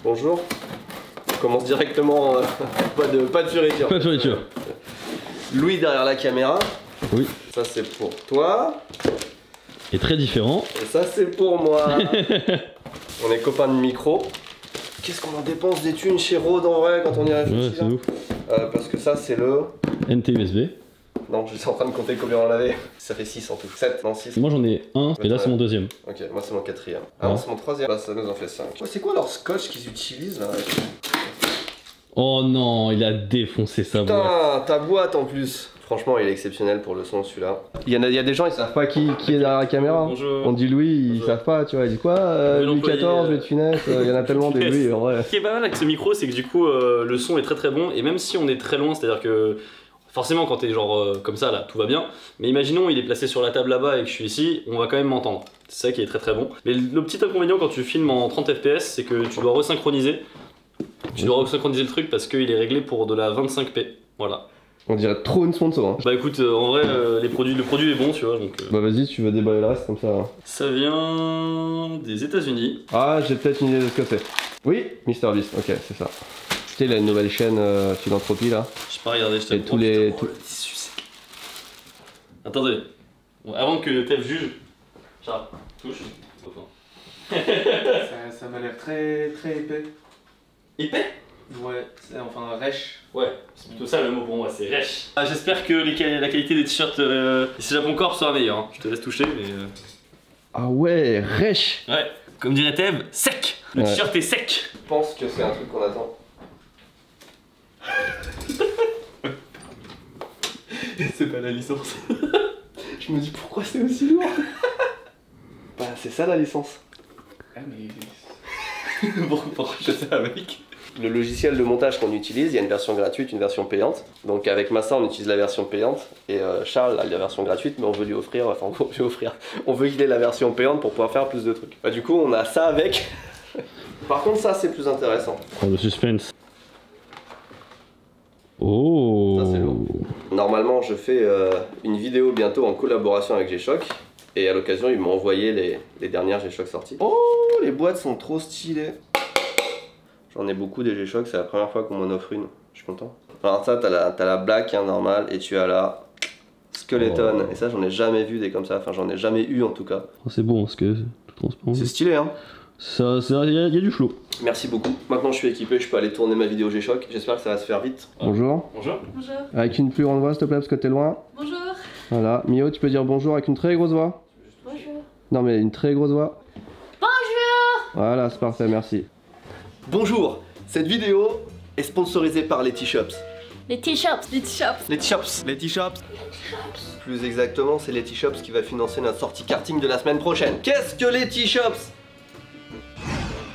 Bonjour. On commence directement, pas de fioriture. Pas de fioriture. Louis derrière la caméra. Oui. Ça c'est pour toi. Et très différent. Et ça c'est pour moi. On est copains de micro. Qu'est-ce qu'on en dépense des thunes chez Rode en vrai quand on y réfléchit? Ouais, c'est ouf. Parce que ça c'est le... NT USB. Non, je suis en train de compter combien on avait. Ça fait 6 en tout. 7, non 6. Moi j'en ai un, et là c'est mon deuxième. Ok, moi c'est mon quatrième. Ah non, c'est mon troisième. Là ça nous en fait 5. C'est quoi leur scotch qu'ils utilisent là? Oh non, il a défoncé sa boîte. Putain, ta boîte en plus. Franchement, il est exceptionnel pour le son celui-là. Il y a des gens, ils savent pas qui est derrière la caméra. Bonjour. On dit Louis, ils savent pas, tu vois. Ils disent quoi Louis XIV, Louis de Funès, il y en a tellement des Louis en vrai. Ce qui est pas mal avec ce micro, c'est que du coup, le son est très bon. Et même si on est très loin, c'est-à-dire que forcément, quand t'es genre comme ça, là, tout va bien. Mais imaginons, il est placé sur la table là-bas et que je suis ici, on va quand même m'entendre. C'est ça qui est très bon. Mais le petit inconvénient quand tu filmes en 30 fps, c'est que tu dois resynchroniser. Tu dois resynchroniser le truc parce qu'il est réglé pour de la 25p. Voilà. On dirait trop une sponsor. Hein. Bah écoute, en vrai, le produit est bon, tu vois. Donc, Bah vas-y, tu veux déballer le reste comme ça. Hein. Ça vient des États-Unis. Ah, j'ai peut-être une idée de ce que c'est. Oui, MrBeast, ok, c'est ça. Tu sais, il a une nouvelle chaîne philanthropie là. Je sais pas regarder, je Et tous les. le tissu, c'est... Attendez, bon, avant que Tev juge, Charles, touche. Ça m'a l'air très épais. Épais? Ouais, enfin rêche. Ouais, c'est plutôt ça le mot pour moi, c'est rêche. Ah, j'espère que la qualité des t-shirts ici Japon Corp sera meilleure. Hein. Je te laisse toucher, mais. Ah ouais, rêche. Ouais, comme dirait Tev, sec. Le t-shirt est sec. Je pense que c'est un truc qu'on attend. C'est pas la licence. Je me dis pourquoi c'est aussi lourd. Bah c'est ça la licence. Ah mais... Pourquoi je fais ça avec? Le logiciel de montage qu'on utilise, il y a une version gratuite, une version payante. Donc avec Massa, on utilise la version payante et Charles a la version gratuite, mais on veut lui offrir, on veut qu'il ait la version payante pour pouvoir faire plus de trucs. Bah du coup, on a ça avec. Par contre, ça c'est plus intéressant. Oh, le suspense. Oh. Ça c'est lourd. Normalement, je fais une vidéo bientôt en collaboration avec G-Shock. Et à l'occasion, ils m'ont envoyé les dernières G-Shock sorties. Oh, les boîtes sont trop stylées. J'en ai beaucoup des G-Shock, c'est la première fois qu'on m'en offre une. Je suis content. Alors ça, t'as la black, hein, normale, et tu as la skeleton. Oh. Et ça, j'en ai jamais vu des comme ça. Enfin, j'en ai jamais eu en tout cas. Oh, c'est bon, parce que c'est tout transparent. C'est stylé, hein. Il y a du flow. Merci beaucoup. Maintenant, je suis équipé, je peux aller tourner ma vidéo G-Shock. J'espère que ça va se faire vite. Bonjour. Bonjour. Bonjour. Avec une plus grande voix, s'il te plaît, parce que t'es loin. Bonjour. Voilà. Mio, tu peux dire bonjour avec une très grosse voix. Bonjour. Non, mais une très grosse voix. Bonjour. Voilà, c'est parfait, merci. Bonjour. Cette vidéo est sponsorisée par les T-Shops. Les T-Shops. Les T-Shops. Les T-Shops. Les T-Shops. Plus exactement, c'est les T-Shops qui va financer notre sortie karting de la semaine prochaine. Qu'est-ce que les T-Shops?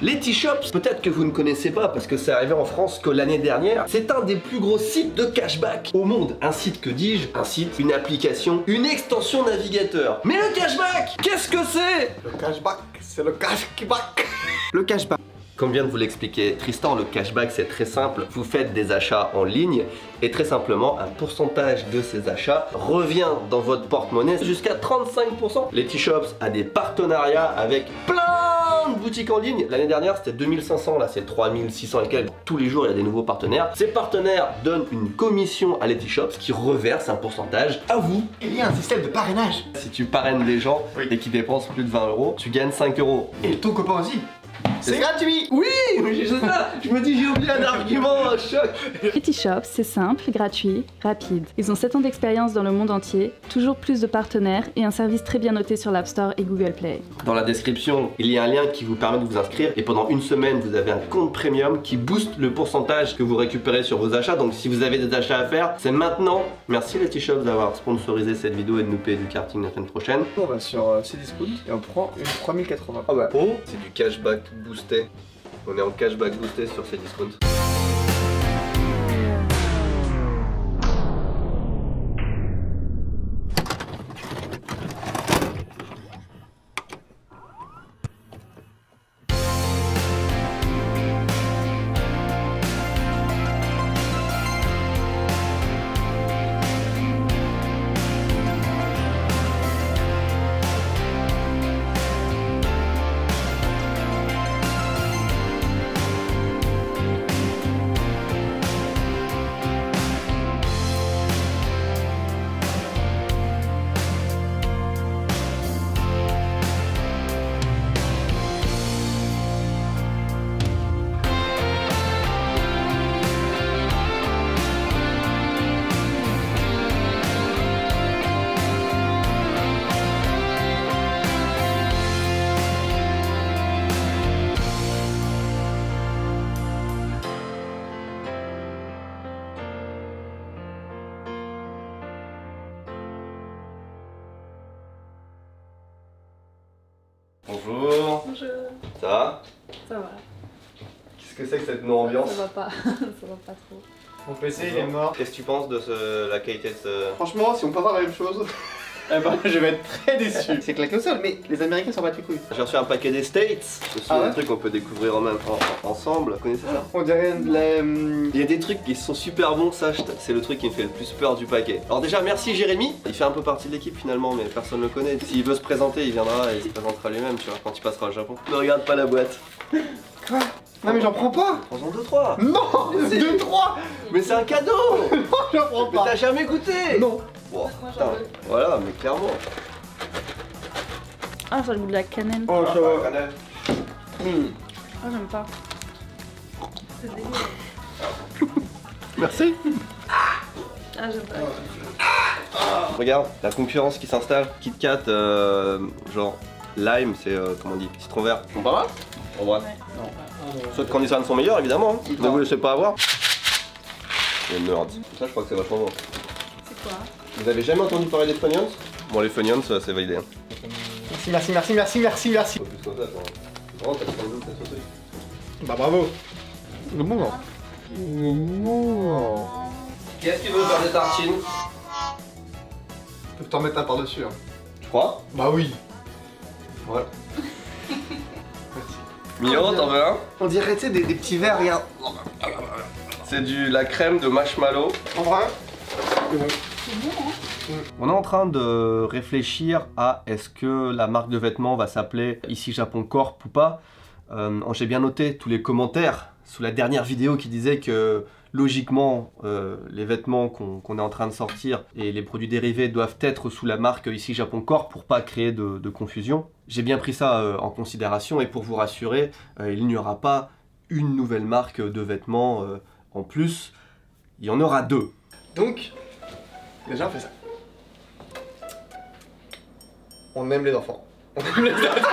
Les T-Shops, peut-être que vous ne connaissez pas parce que c'est arrivé en France que l'année dernière, c'est un des plus gros sites de cashback au monde. Un site, que dis-je? Un site, une application, une extension navigateur. Mais le cashback, qu'est-ce que c'est? Le cashback, c'est le cashback. Le cashback. Comme vient de vous l'expliquer Tristan, le cashback c'est très simple. Vous faites des achats en ligne et très simplement un pourcentage de ces achats revient dans votre porte-monnaie jusqu'à 35%. Les T-Shops a des partenariats avec plein de boutiques en ligne. L'année dernière c'était 2500, là c'est 3600 et quelques. Tous les jours il y a des nouveaux partenaires. Ces partenaires donnent une commission à les T-Shops qui reverse un pourcentage à vous. Il y a un système de parrainage. Si tu parraines les gens et qu'ils dépensent plus de 20 €, tu gagnes 5 €. Et ton copain aussi. C'est gratuit. Oui, mais c'est ça. Je me dis j'ai oublié un argument, un choc. Les T-Shops, c'est simple, gratuit, rapide. Ils ont 7 ans d'expérience dans le monde entier, toujours plus de partenaires et un service très bien noté sur l'App Store et Google Play. Dans la description, il y a un lien qui vous permet de vous inscrire et pendant une semaine, vous avez un compte premium qui booste le pourcentage que vous récupérez sur vos achats. Donc si vous avez des achats à faire, c'est maintenant. Merci les T-Shops d'avoir sponsorisé cette vidéo et de nous payer du karting la semaine prochaine. On va sur Cdiscount et on prend une 3080. Ah bah. Oh, c'est du cashback boosté. On est en cashback boosté sur Cdiscount. Qu'est-ce que c'est que cette non-ambiance? Ça va pas, ça va pas trop. Mon PC il est mort. Qu'est-ce que tu penses de la qualité de ce... Franchement, si on peut avoir la même chose, eh ben, je vais être très déçu. C'est claqué au sol, mais les Américains s'en battent les couilles. J'ai reçu un paquet des States. Ce sont Ah ouais des trucs qu'on peut découvrir ensemble. Vous connaissez ça? On dirait Il y a des trucs qui sont super bons, ça c'est le truc qui me fait le plus peur du paquet. Alors déjà merci Jérémy, il fait un peu partie de l'équipe finalement mais personne ne le connaît. S'il veut se présenter il viendra et il se présentera lui-même tu vois quand il passera au Japon. Ne regarde pas la boîte. Quoi? Non mais j'en prends pas. Prends-en 2-3. Non, 2, 3. Mais c'est un cadeau. J'en prends Mais pas. t'as jamais goûté. Non. Bon, putain. Voilà mais clairement. Ah, ça a le goût de la cannelle. Oh, ça va. Ah, j'aime pas. C'est dégueu. Merci. Ah, j'aime pas. Regarde, la concurrence qui s'installe. Kit Kat, genre lime, c'est comment on dit, citron vert. Ils sont pas mal en vrai. Ceux de Candy Sun sont meilleurs évidemment. Hein. Ne vous laissez pas avoir. Les nerds. Ça je crois que c'est vachement bon. C'est quoi? Vous avez jamais entendu parler des Funyuns? Bon les Funyuns c'est validé. Hein. Merci. Pas plus comme ça, toi. Vraiment, t'as fait le t'as sauté. Bah bravo. Le bon Qui est-ce qui veut faire des tartines? Je peux t'en mettre un par-dessus. Hein. Tu crois? Bah oui. Ouais. Mio, t'en veux un? On dirait, tu sais, des petits verres, regarde. C'est la crème de marshmallow. En vrai. C'est bon. On est en train de réfléchir à est-ce que la marque de vêtements va s'appeler ici Japon Corp ou pas. J'ai bien noté tous les commentaires sous la dernière vidéo qui disaient que logiquement les vêtements qu'on est en train de sortir et les produits dérivés doivent être sous la marque ici Japon Corp pour pas créer de confusion. J'ai bien pris ça en considération et pour vous rassurer, il n'y aura pas une nouvelle marque de vêtements en plus, il y en aura 2. Donc, déjà on fait ça. On aime les enfants. On aime les adultes.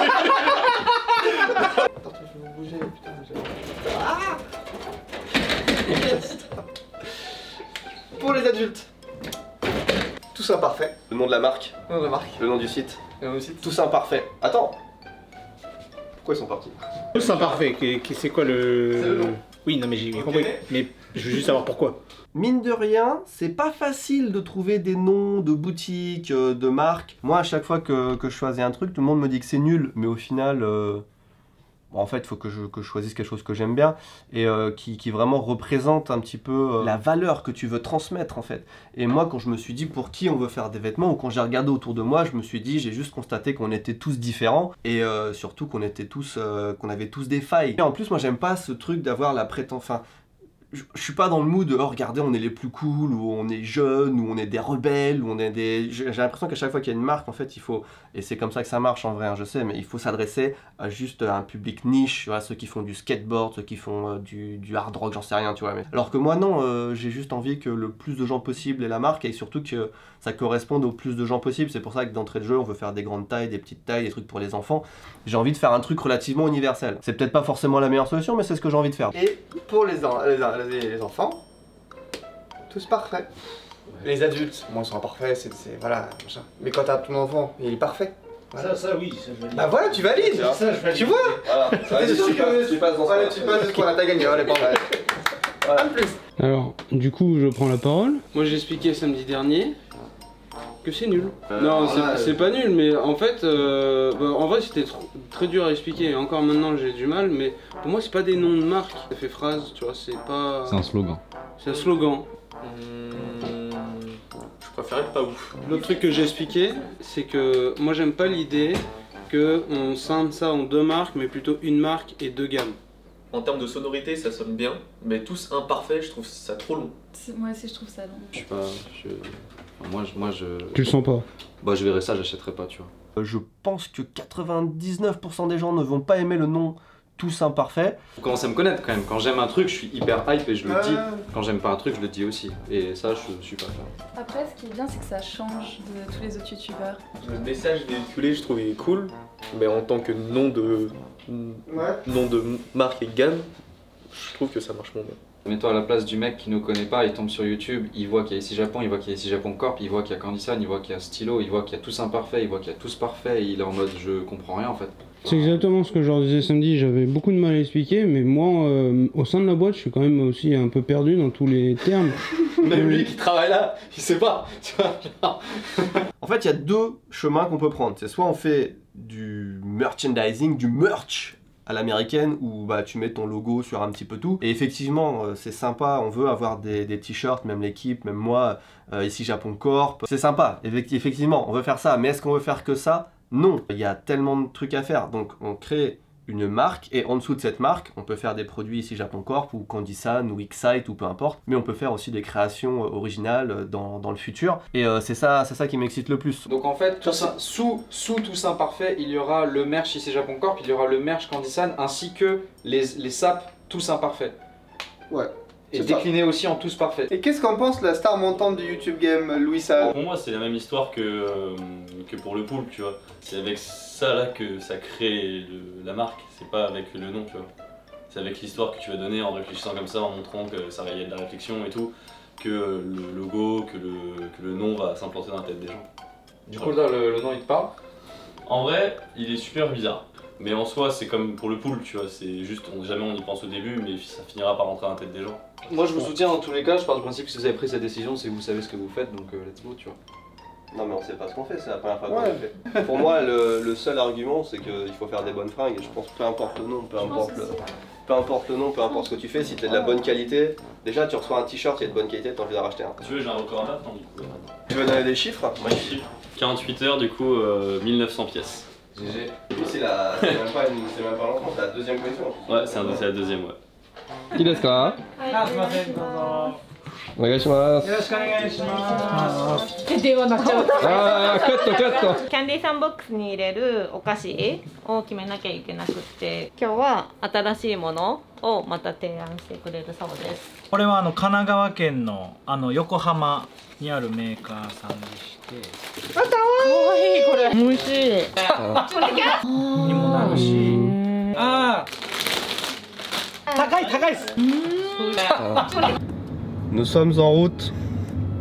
Attends, je vais bouger, putain. Pour les adultes. Tout ça parfait. Le nom de la marque, On remarque. le nom du site, Et on aussi. tout ça imparfait. Attends. Pourquoi ils sont partis? Tout c'est imparfait, c'est quoi le... C'est le nom. Oui, non mais j'ai bien Ok. compris, mais je veux juste savoir pourquoi. Mine de rien, c'est pas facile de trouver des noms de boutiques, de marques. Moi, à chaque fois que je choisis un truc, tout le monde me dit que c'est nul, mais au final, bon, en fait, il faut que je choisisse quelque chose que j'aime bien et qui vraiment représente un petit peu la valeur que tu veux transmettre, en fait. Et moi, quand je me suis dit pour qui on veut faire des vêtements, ou quand j'ai regardé autour de moi, je me suis dit, j'ai juste constaté qu'on était tous différents et surtout qu'on était tous, qu'on avait tous des failles. Et en plus, moi, j'aime pas ce truc d'avoir la prétention. Enfin, je suis pas dans le mood de oh, regardez on est les plus cool ou on est jeunes ou on est des rebelles ou on est des... J'ai l'impression qu'à chaque fois qu'il y a une marque en fait il faut, et c'est comme ça que ça marche en vrai hein, je sais, mais il faut s'adresser à juste un public niche, tu vois, ceux qui font du skateboard, ceux qui font du hard rock, j'en sais rien tu vois, mais... Alors que moi non, j'ai juste envie que le plus de gens possible aient la marque et surtout que ça corresponde au plus de gens possible. C'est pour ça que d'entrée de jeu on veut faire des grandes tailles, des petites tailles, des trucs pour les enfants. J'ai envie de faire un truc relativement universel. C'est peut-être pas forcément la meilleure solution mais c'est ce que j'ai envie de faire. Et pour les enfants, tous parfaits. Les adultes, moi, ils sont parfaits, c'est voilà, machin. Mais quand t'as ton enfant, il est parfait. Voilà. Ça oui, ça je valide. Bah voilà, tu valides. Ça je valide. Tu vois. Voilà, C'est sûr que tu passes dans voilà, tu passes de ce qu'on a gagné, allez, bon, bah. Voilà, plus. Alors, du coup, je prends la parole. Moi j'ai expliqué samedi dernier que c'est nul. Non, voilà, c'est pas nul, mais en fait, en vrai c'était très dur à expliquer. Encore maintenant j'ai du mal, mais pour moi c'est pas des noms de marque. Ça fait phrase, tu vois, c'est pas. C'est un slogan. C'est un slogan. Je préfère être pas ouf. L'autre truc que j'ai expliqué, c'est que moi j'aime pas l'idée qu'on scinde ça en 2 marques, mais plutôt une marque et 2 gammes. En termes de sonorité, ça sonne bien, mais tous imparfaits, je trouve ça trop long. Moi aussi je trouve ça long. Je sais pas, moi je... Tu le sens pas? Bah je verrais ça, j'achèterais pas, tu vois. Je pense que 99% des gens ne vont pas aimer le nom Tous Imparfaits. Faut commencer à me connaître quand même. Quand j'aime un truc, je suis hyper hype et je le dis. Quand j'aime pas un truc, je le dis aussi. Et ça, je suis pas fan. Après, ce qui est bien, c'est que ça change de tous les autres youtubeurs. Le message véhiculé, je trouvais cool, mais en tant que nom de marque et gamme, je trouve que ça marche moins bien. Mets-toi à la place du mec qui ne connaît pas, il tombe sur YouTube, il voit qu'il y a ici Japon, il voit qu'il y a ici Japon Corp, il voit qu'il y a Candy Sun, il voit qu'il y a Stylo, il voit qu'il y a Tous Imparfaits, il voit qu'il y a Tous Parfaits, et il est en mode je comprends rien en fait. C'est exactement ce que je leur disais samedi, j'avais beaucoup de mal à expliquer, mais moi, au sein de la boîte, je suis quand même aussi un peu perdu dans tous les termes. Même lui qui travaille là, il sait pas. Tu vois, en fait, il y a deux chemins qu'on peut prendre. C'est soit on fait du merchandising, du merch à l'américaine, où bah, tu mets ton logo sur un petit peu tout. Et effectivement, c'est sympa, on veut avoir des t-shirts, même l'équipe, même moi, ici Japon Corp. C'est sympa, effectivement, on veut faire ça. Mais est-ce qu'on veut faire que ça? Non, il y a tellement de trucs à faire. Donc on crée une marque et en dessous de cette marque, on peut faire des produits ici Japon Corp ou Candysan ou Excite ou peu importe. Mais on peut faire aussi des créations originales dans le futur. Et c'est ça qui m'excite le plus. Donc en fait, sous Toussaint Parfait, il y aura le merch ici Japon Corp, il y aura le merch Candysan ainsi que les sapes Toussaint Parfait. Ouais. Et décliné aussi en tous parfaits. Et qu'est-ce qu'en pense la star montante du YouTube game, Louis Salle? Pour moi, c'est la même histoire que pour le poulpe, tu vois. C'est avec ça là que ça crée la marque, c'est pas avec le nom, tu vois. C'est avec l'histoire que tu vas donner en réfléchissant comme ça, en montrant que ça y a de la réflexion et tout, que le logo, que le nom va s'implanter dans la tête des gens. Du coup, là, le nom il te parle? En vrai, il est super bizarre. Mais en soi, c'est comme pour le pool, tu vois, c'est juste, jamais on y pense au début, mais ça finira par rentrer dans la tête des gens. Moi je vous soutiens dans tous les cas, je pars du principe que si vous avez pris cette décision, c'est que vous savez ce que vous faites, donc let's go, tu vois. Non mais on sait pas ce qu'on fait, c'est la première fois qu'on le fait. Pour moi, le seul argument, c'est qu'il faut faire des bonnes fringues, et je pense peu importe le nom, peu importe le nom, peu importe ce que tu fais, si tu as de la bonne qualité, déjà tu reçois un t-shirt qui est de bonne qualité, tu as envie d'en racheter un. Tu veux, j'ai un record à battre, non, du coup. Tu veux donner des chiffres? Moi, chiffre. 48 heures, du coup, 1900 pièces. GG. C'est même pas longtemps, c'est la deuxième collection. Ouais, c'est la deuxième, ouais. いいですか？お願いします。よろしくお願いします。電話鳴っちゃう。ああ、カットカット。キャンディーサンボックスに入れるお菓子を決めなきゃいけなくって、今日は新しいものをまた提案してくれるそうです。これは神奈川県の横浜にあるメーカーさんでして。あ、かわいいこれ。美味しい。にもなるし。ああ。高いです。Nous sommes en route,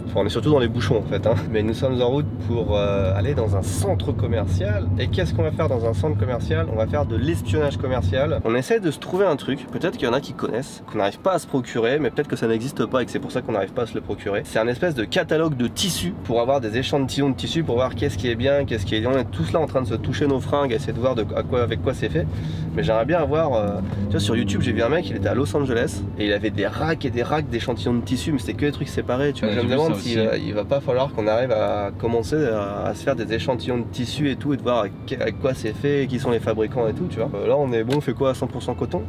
enfin on est surtout dans les bouchons en fait, hein. Mais nous sommes en route pour aller dans un centre commercial. Et qu'est-ce qu'on va faire dans un centre commercial? On va faire de l'espionnage commercial. On essaie de se trouver un truc, peut-être qu'il y en a qui connaissent, qu'on n'arrive pas à se procurer, mais peut-être que ça n'existe pas et que c'est pour ça qu'on n'arrive pas à se le procurer. C'est un espèce de catalogue de tissus pour avoir des échantillons de tissus, pour voir qu'est-ce qui est bien, qu'est-ce qui est... On est tous là en train de se toucher nos fringues, essayer de voir avec quoi c'est fait. Mais j'aimerais bien avoir... Tu vois, sur YouTube j'ai vu un mec, il était à Los Angeles et il avait des racks et des racks d'échantillons de tissus, mais c'était que des trucs séparés. Tu vois, je me demande s'il va pas falloir qu'on arrive à commencer à se faire des échantillons de tissus et tout, et de voir avec quoi c'est fait, qui sont les fabricants et tout, tu vois. Là on est bon, on fait quoi, 100% coton?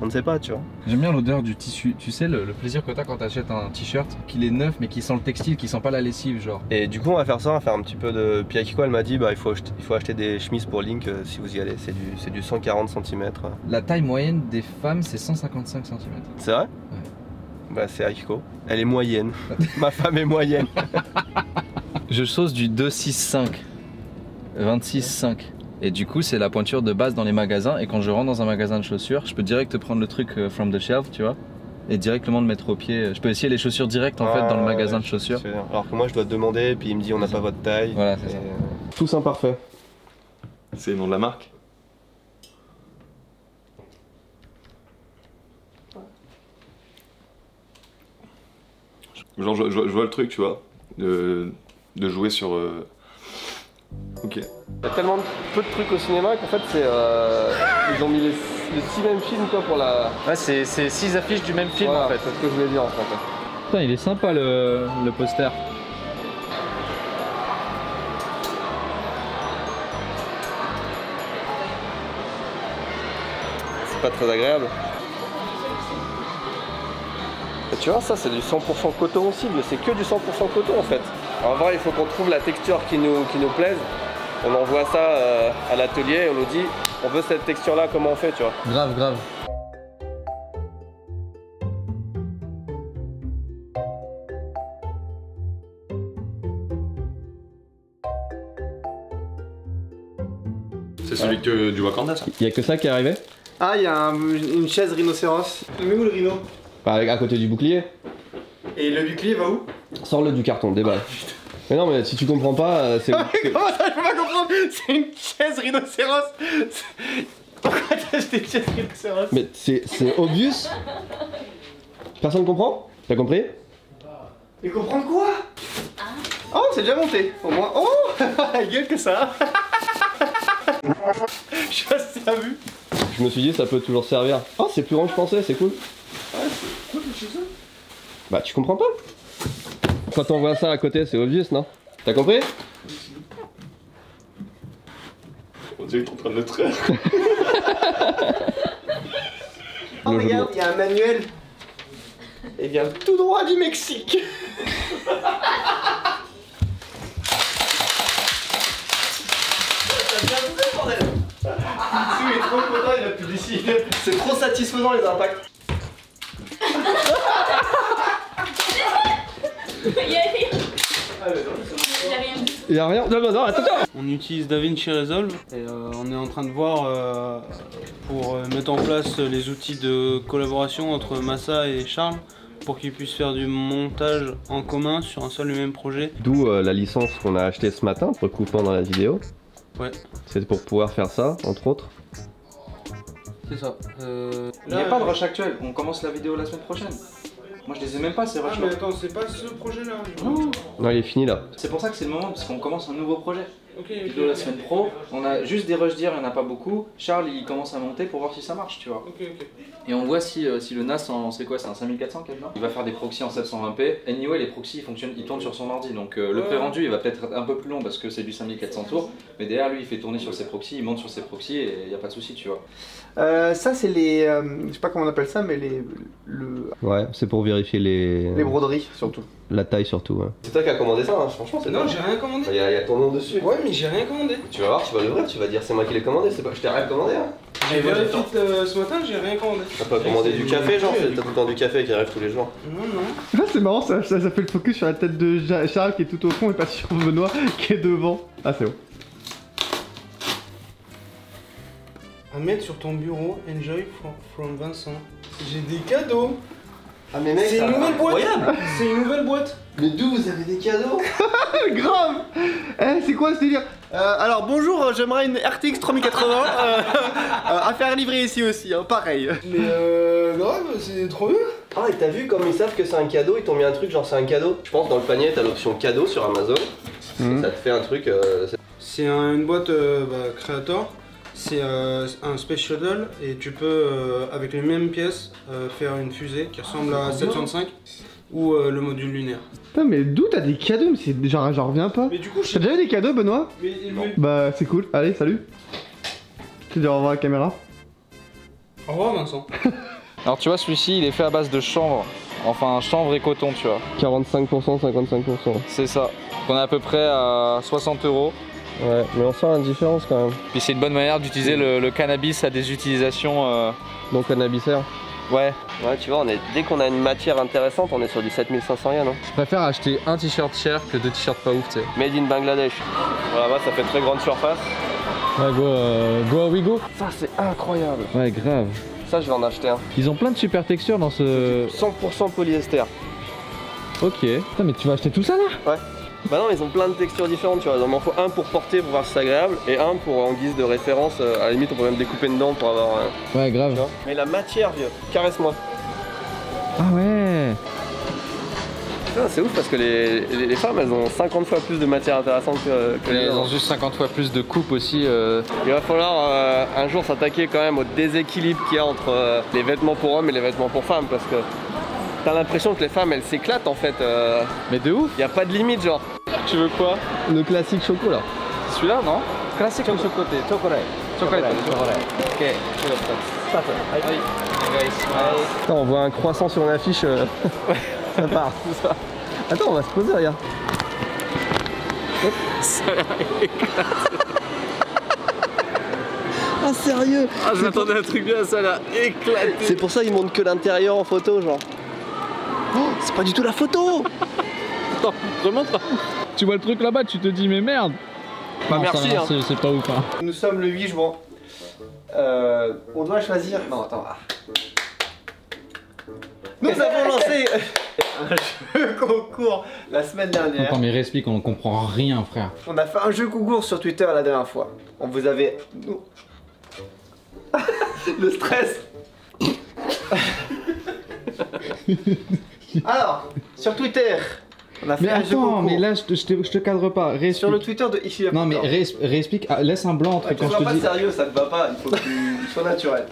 On ne sait pas, tu vois. J'aime bien l'odeur du tissu. Tu sais le plaisir que t'as quand t'achètes un t-shirt, qu'il est neuf mais qui sent le textile, qui sent pas la lessive, genre. Et du coup on va faire ça, on va faire un petit peu de... Puis Akiko elle m'a dit bah il faut acheter des chemises pour Link si vous y allez, c'est du 140 cm. La taille moyenne des femmes c'est 155 cm. C'est vrai? Ouais. Bah c'est Akiko. Elle est moyenne. Ma femme est moyenne. Je sauce du 2,65. 26,5. Et du coup c'est la pointure de base dans les magasins, et quand je rentre dans un magasin de chaussures, je peux direct prendre le truc from the shelf, tu vois, et directement le mettre au pied. Je peux essayer les chaussures direct en fait dans le magasin de chaussures. Alors que moi je dois demander, puis il me dit on n'a pas votre taille. Voilà, c'est ça. Tous imparfaits. C'est le nom de la marque. Genre je vois le truc, tu vois, de jouer sur... Ok. Il y a tellement peu de trucs au cinéma qu'en fait c'est... ils ont mis les 6 mêmes films quoi pour la... Ouais, c'est 6 affiches du même film voilà, en fait. C'est ce que je voulais dire en fait. Putain, il est sympa le poster. C'est pas très agréable. Et tu vois, ça c'est du 100% coton aussi, mais c'est que du 100% coton en fait. En vrai, il faut qu'on trouve la texture qui nous plaise. On envoie ça à l'atelier et on nous dit on veut cette texture là, comment on fait, tu vois. Grave. C'est celui du Wakanda ça. Il y a que ça qui est arrivé? Ah, il y a une chaise rhinocéros. Mais où le rhino? Bah, à côté du bouclier. Et le bouclier va où? Sors-le du carton, déballe. Mais non, mais si tu comprends pas, c'est... Comment ça, je peux pas comprendre? C'est une chaise rhinocéros. Pourquoi t'as acheté une chaise rhinocéros? Mais c'est obvious. Personne comprend? T'as compris? Mais comprendre quoi? Oh, c'est déjà monté, au moins. Oh, la gueule que ça. Je sais pas si t'as vu. Je me suis dit ça peut toujours servir. Oh, c'est plus grand que je pensais, c'est cool. Ouais, c'est quoi toucher ça? Bah tu comprends pas? Quand on voit ça à côté, c'est obvious, non? T'as compris? On dirait que t'es en train de le traire. Oh, regarde, il y a un manuel. Il vient tout droit du Mexique. Il est trop content, il a plus d'ici. C'est trop satisfaisant les impacts. Y'a rien. Non, attends. On utilise DaVinci Resolve et on est en train de voir pour mettre en place les outils de collaboration entre Massa et Charles pour qu'ils puissent faire du montage en commun sur un seul et même projet. D'où la licence qu'on a achetée ce matin, recoupement dans la vidéo. Ouais. C'est pour pouvoir faire ça, entre autres. C'est ça. Il n'y a pas de rush actuel, on commence la vidéo la semaine prochaine. Moi je les ai même pas ces rushs. Ah mais attends, c'est pas ce projet là. Non, il est fini là. C'est pour ça que c'est le moment, parce qu'on commence un nouveau projet. Ok. Vidéo la semaine pro, on a juste des rushs d'hier, il n'y en a pas beaucoup. Charles il commence à monter pour voir si ça marche, tu vois. Ok. Et on voit si le NAS, c'est quoi, c'est un 5400 qu'il y a dedans. Il va faire des proxys en 720p. Anyway, les proxys ils tournent sur son ordi, donc le pré-rendu il va peut-être être un peu plus long parce que c'est du 5400 tours. Mais derrière lui il fait tourner sur ses proxys, il monte sur ses proxys et il n'y a pas de souci, tu vois. Ça c'est les... je sais pas comment on appelle ça, mais Ouais, c'est pour vérifier les broderies surtout. La taille surtout, ouais. C'est toi qui as commandé ça, hein. Franchement c'est Non, top. j'ai rien commandé. Il y a ton nom dessus. Ouais, mais j'ai rien commandé. Tu vas voir, tu vas l'ouvrir, tu vas dire c'est moi qui l'ai commandé, c'est pas... je t'ai rien commandé, hein. J'ai vérifié ce matin, j'ai rien commandé. T'as pas commandé du café, genre? T'as tout le temps du café qui arrive tous les jours. Non. Ah, c'est marrant, ça fait le focus sur la tête de Charles qui est tout au fond et pas sur Benoît qui est devant. Ah, c'est bon. À mettre sur ton bureau, enjoy from Vincent. J'ai des cadeaux. Ah mais mec, c'est une nouvelle boîte. Incroyable. C'est une nouvelle boîte. Mais d'où vous avez des cadeaux? Grave. C'est quoi ce délire? Alors bonjour, j'aimerais une RTX 3080 à faire livrer ici aussi, hein, pareil. Mais grave, c'est trop bien. Ah et t'as vu comme ils savent que c'est un cadeau, ils t'ont mis un truc genre c'est un cadeau. Je pense dans le panier t'as l'option cadeau sur Amazon. Ça te fait un truc... c'est une boîte Creator. C'est un Space Shuttle et tu peux, avec les mêmes pièces, faire une fusée qui ressemble à 765 ou le module lunaire. Putain, mais d'où t'as des cadeaux? Mais c'est genre, j'en reviens pas. Mais du coup, t'as déjà eu des cadeaux, Benoît? Non. Bah, c'est cool. Allez, salut. Tu dis au revoir à la caméra. Au revoir, Vincent. Alors tu vois, celui-ci il est fait à base de chanvre. Enfin, chanvre et coton, tu vois. 45%, 55%. C'est ça. On est à peu près à 60 €. Ouais, mais on sent la différence quand même. Puis c'est une bonne manière d'utiliser le cannabis à des utilisations... Donc cannabissaire. Ouais. Ouais, tu vois, dès qu'on a une matière intéressante, on est sur du 7500 yens. Hein. Je préfère acheter un t-shirt cher que deux t-shirts pas ouf, tu sais. Made in Bangladesh. Voilà, moi ça fait très grande surface. Ouais, go we go. Ça c'est incroyable. Ouais, grave. Ça je vais en acheter un. Ils ont plein de super textures dans ce... 100% polyester. Ok. Putain, mais tu vas acheter tout ça là? Ouais. Bah non, ils ont plein de textures différentes, tu vois. Il m'en faut un pour porter pour voir si c'est agréable et un pour en guise de référence. À la limite, on peut même découper dedans pour avoir. Ouais, grave. Tu vois. Mais la matière, vieux, caresse-moi. Ah ouais. C'est ouf parce que les femmes, elles ont 50 fois plus de matière intéressante que les Elles hommes. ont juste 50 fois plus de coupe aussi. Il va falloir un jour s'attaquer quand même au déséquilibre qu'il y a entre les vêtements pour hommes et les vêtements pour femmes parce que t'as l'impression que les femmes elles s'éclatent en fait. Mais de ouf. Y a pas de limite genre. Tu veux quoi? Le classique choco là. Celui-là, non? Classique ou chocoté? Chocolat. Chocolat. Ok. Attends, on voit un croissant sur une affiche. Ça part. Attends, on va se poser, regarde. Ça a l'air éclaté. Ah sérieux? Ah, je m'attendais à un truc bien, ça a l'air éclaté. C'est pour ça qu'ils montrent que l'intérieur en photo, genre. Oh, c'est pas du tout la photo. Attends, remonte. Tu vois le truc là-bas, tu te dis mais merde. Bah Non, merci ça, hein. C'est pas ouf hein. Nous sommes le 8 juin. On doit choisir... Non, attends. Nous avons lancé un jeu concours la semaine dernière. Attends, mais réexplique, on comprend rien, frère. On a fait un jeu concours sur Twitter la dernière fois. On vous avait... Le stress. Alors, sur Twitter, on a fait Mais un jeu concours. attends, mais là, je te cadre pas. Réexplique. Sur le Twitter de Ishi. Non, mais réexplique. Ah, laisse un blanc entre Tu quand je sois te pas dis. sérieux, ça te va pas, il faut que tu sois naturel.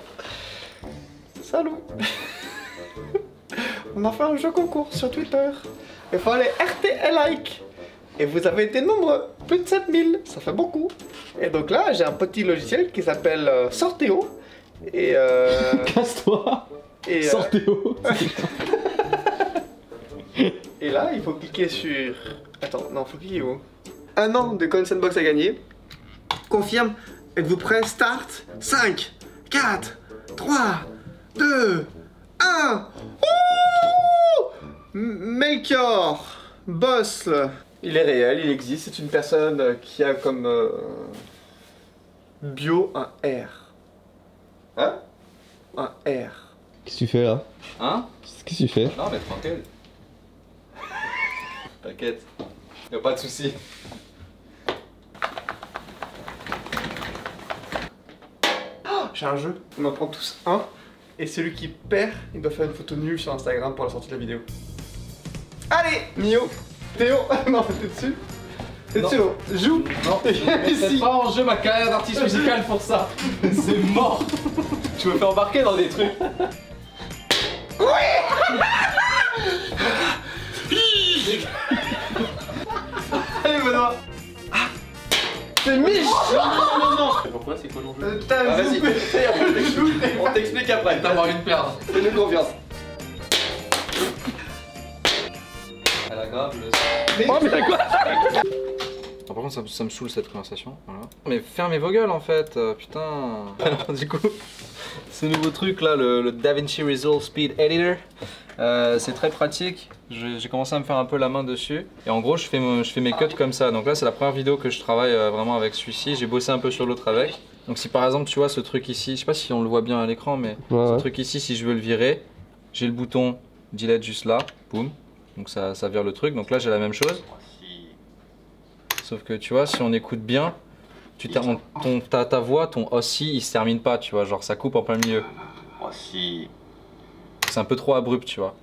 Salaud. On a fait un jeu concours sur Twitter. Il fallait RT et like. Et vous avez été nombreux, plus de 7000, ça fait beaucoup. Et donc là, j'ai un petit logiciel qui s'appelle Sorteo. Et Casse-toi. et, Sortez-au. et là, il faut cliquer sur... Attends, non, faut cliquer où? Un an de Coin Sandbox à gagner. Confirme. Êtes-vous prêts? Start. 5, 4, 3, 2, 1. Melchior, boss, il est réel, il existe, c'est une personne qui a comme bio un R. Hein? Un R. Qu'est-ce que tu fais là? Hein? Qu'est-ce que tu fais? Non mais tranquille. T'inquiète. Y'a pas de soucis. J'ai un jeu, on en prend tous un, et celui qui perd, il doit faire une photo nulle sur Instagram pour la sortie de la vidéo. Allez, Mio, Théo, non, t'es dessus? T'es dessus, oh. Joue. Non, c'est pas en jeu ma carrière d'artiste musical pour ça. C'est mort. Tu me fais embarquer dans des trucs. Allez, Benoît. C'est Mich. Non. Pourquoi? C'est quoi l'enjeu? Putain, Vas-y, on t'explique après, t'as envie de perdre. Fais-nous confiance. Elle a grave le... Oh, mais t'as quoi? Par contre, ça me saoule cette conversation. Voilà. Mais fermez vos gueules en fait, putain. Du coup, ce nouveau truc là, le DaVinci Resolve Speed Editor, c'est très pratique. J'ai commencé à me faire un peu la main dessus. Et en gros, je fais mes cuts comme ça. Donc là, c'est la première vidéo que je travaille vraiment avec celui-ci. J'ai bossé un peu sur l'autre avec. Donc si par exemple, tu vois ce truc ici, je sais pas si on le voit bien à l'écran, mais ce truc ici, si je veux le virer, j'ai le bouton delete juste là, boum. Donc ça vire le truc. Donc là, j'ai la même chose. Sauf que tu vois, si on écoute bien, ta voix, ton aussi, il se termine pas, tu vois, genre ça coupe en plein milieu. C'est un peu trop abrupt, tu vois.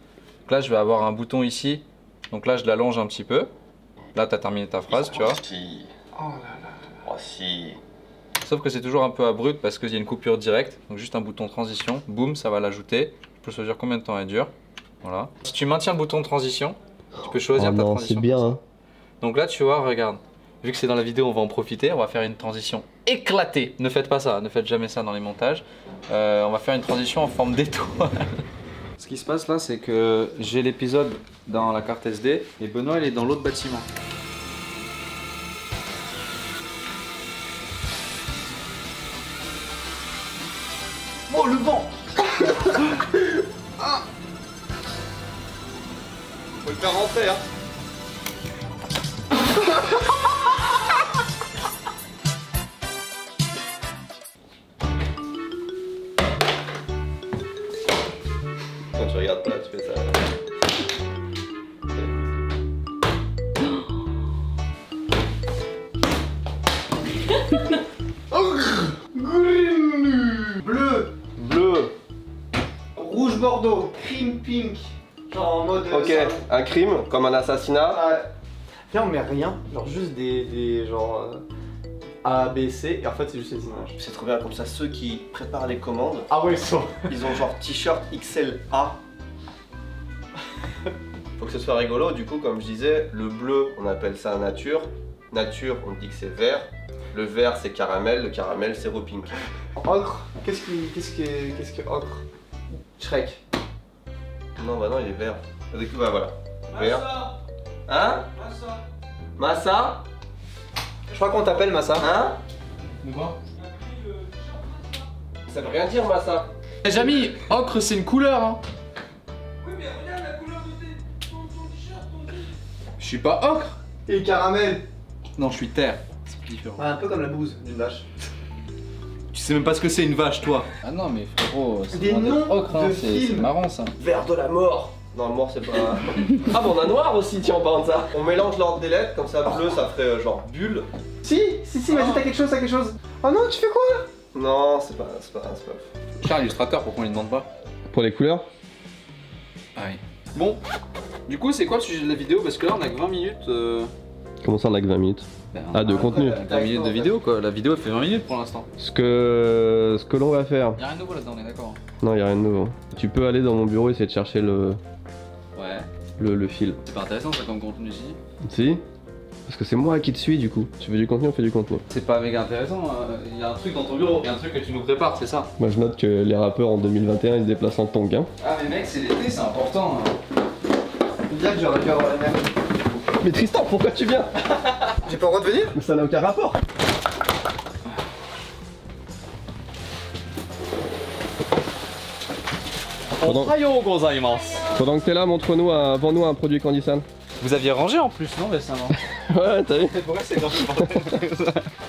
Donc là, je vais avoir un bouton ici, donc là, je l'allonge un petit peu. Là, tu as terminé ta phrase, tu vois. Sauf que c'est toujours un peu abrupt parce qu'il y a une coupure directe, donc juste un bouton transition, boum, ça va l'ajouter. Je peux choisir combien de temps elle dure. Voilà. Si tu maintiens le bouton de transition, tu peux choisir ta transition. C'est bien, hein. Donc là, tu vois, regarde. Vu que c'est dans la vidéo, on va en profiter. On va faire une transition éclatée. Ne faites pas ça, ne faites jamais ça dans les montages. On va faire une transition en forme d'étoile. Ce qui se passe là, c'est que j'ai l'épisode dans la carte SD et Benoît, il est dans l'autre bâtiment. Oh, le vent. Faut le faire rentrer, hein. Quand tu regardes pas, tu fais ça. Bleu. Bleu. Rouge bordeaux. Cream pink. Genre en mode... Ok, un crime, comme un assassinat. Viens, on met rien. Genre juste des genre... A, B, C. Et en fait, c'est juste les images. C'est trop bien, comme ça, ceux qui préparent les commandes, Ah ouais, ça. ils ont genre t-shirt XLA. Faut que ce soit rigolo, du coup, comme je disais, le bleu, on appelle ça nature. Nature, on dit que c'est vert. Le vert, c'est caramel. Le caramel, c'est raw pink. Ocre. Qu'est-ce que ocre? Shrek. Non, bah non, il est vert. Du coup, bah voilà. Vert. Hein? Massa? Je crois qu'on t'appelle Massa. Hein? De quoi? Ça veut rien dire, Massa. Jamy, ocre, c'est une couleur, hein. Oui, mais regarde la couleur de ton t-shirt, ton jean. Je suis pas ocre. Et caramel. Non, je suis terre. C'est plus différent. Ouais, un peu comme la bouse d'une vache. Tu sais même pas ce que c'est une vache, toi. Ah non, mais frérot, Des noms ocre, hein, de c'est films. marrant ça. Vert de la mort. Non, le noir c'est pas. Ah, mais on a noir aussi, tiens, en parlant de ça. On mélange l'ordre des lettres, comme ça bleu ça ferait genre bulle. Si, vas-y, t'as quelque chose, Oh non, tu fais quoi? Non, c'est pas. Charles, illustrateur, pourquoi on lui demande pas? Pour les couleurs? Ah oui. Bon, du coup, c'est quoi le sujet de la vidéo? Parce que là, on a que 20 minutes. Comment ça, on a que 20 minutes? De contenu. 20 minutes de vidéo, quoi. La vidéo, elle fait 20 minutes pour l'instant. Ce que l'on va faire. Y'a rien de nouveau là-dedans, on est d'accord? Non, y a rien de nouveau. Tu peux aller dans mon bureau et essayer de chercher le fil. C'est pas intéressant ça comme contenu ici. Si? Parce que c'est moi qui te suis du coup. Tu veux du contenu, on fait du contenu. C'est pas méga intéressant, il y a un truc dans ton bureau, il y a un truc que tu nous prépares, c'est ça? Moi je note que les rappeurs en 2021 ils se déplacent en tongs. Hein. Ah mais mec, c'est l'été, c'est important. Bien que j'aurais pu avoir la même. Mais Tristan, pourquoi tu viens? J'ai pas le droit de venir? Mais ça n'a aucun rapport. Pendant que t'es là, montre-nous, vends-nous un produit Candysan. Vous aviez rangé en plus, non, récemment? Ouais, t'as vu?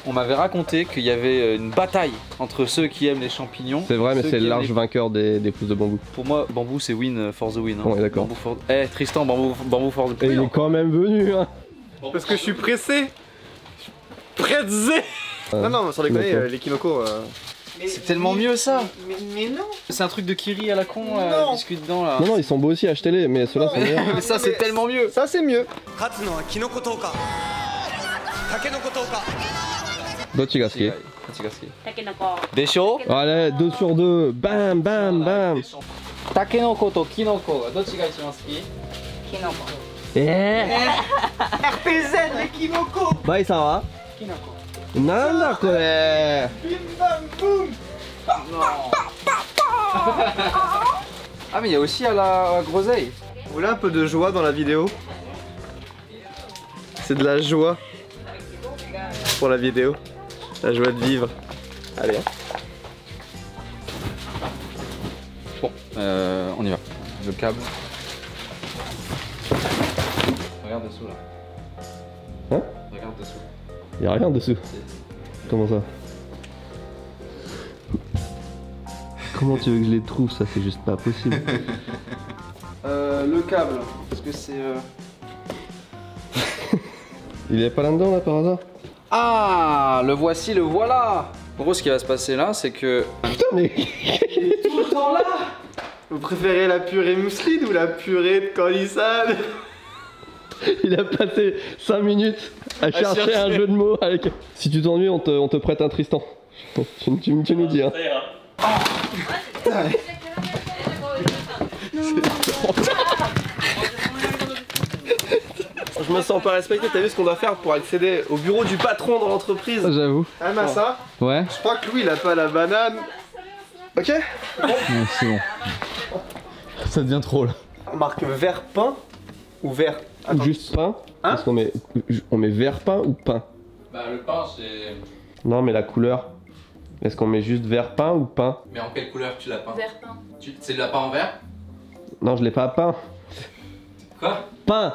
On m'avait raconté qu'il y avait une bataille entre ceux qui aiment les champignons. C'est vrai, mais c'est le large vainqueur des pousses de bambou. Pour moi, bambou c'est win for the win. Hein. Ouais, d'accord. Eh, Tristan, bambou for the win. Et il est quand même venu, hein. Parce que je suis pressé. Pressé. Non, sans déconner, les kinoko. C'est tellement mieux ça. Mais non. C'est un truc de Kiri à la con, biscuit dedans là. Non, ils sont beaux aussi, achetez-les, mais ceux-là sont meilleurs. Mais ça c'est tellement mieux. Ça c'est mieux. Dochigaski. Des shows. Allez, 2 sur 2. Bam, bam, bam. Takenoko to kinoko, dochi ga ichimasu? Kinoko. RPZ, les kinoko. Bye, ça va? Kinoko. Nanda kore? Bim bam boum. Ah mais il y a aussi à la groseille. Vous voulez un peu de joie dans la vidéo? C'est de la joie pour la vidéo. La joie de vivre. Allez. Bon, on y va. Le câble. Regarde dessous là. Hein? Regarde dessous. Y'a rien dessous. Comment ça? Comment tu veux que je les trouve? Ça c'est juste pas possible. Le câble. Parce que c'est... Il est pas là-dedans là par hasard? Ah, le voici, le voilà. En gros, ce qui va se passer là, c'est que... Putain mais... Il est tout le temps là. Vous préférez la purée mousseline ou la purée de Candysan? Il a passé 5 minutes à chercher un jeu de mots avec... Si tu t'ennuies, on te prête un Tristan. Tu nous dis, hein. Je me sens pas respecté, t'as vu ce qu'on doit faire pour accéder au bureau du patron dans l'entreprise? J'avoue. Ah Massa, Ouais. je crois que Louis il a pas la banane. Ok. Ouais, c'est bon. Ça devient trop là. On marque vert pain ou vert? Ou juste pain. Parce qu'on met vert pain ou pain? Bah le pain c'est... Non mais la couleur. Est-ce qu'on met juste vert pain ou pain? Mais en quelle couleur tu l'as peint? Vert pain. C'est de la pain en vert? Non, je l'ai pas peint. Quoi? Pain.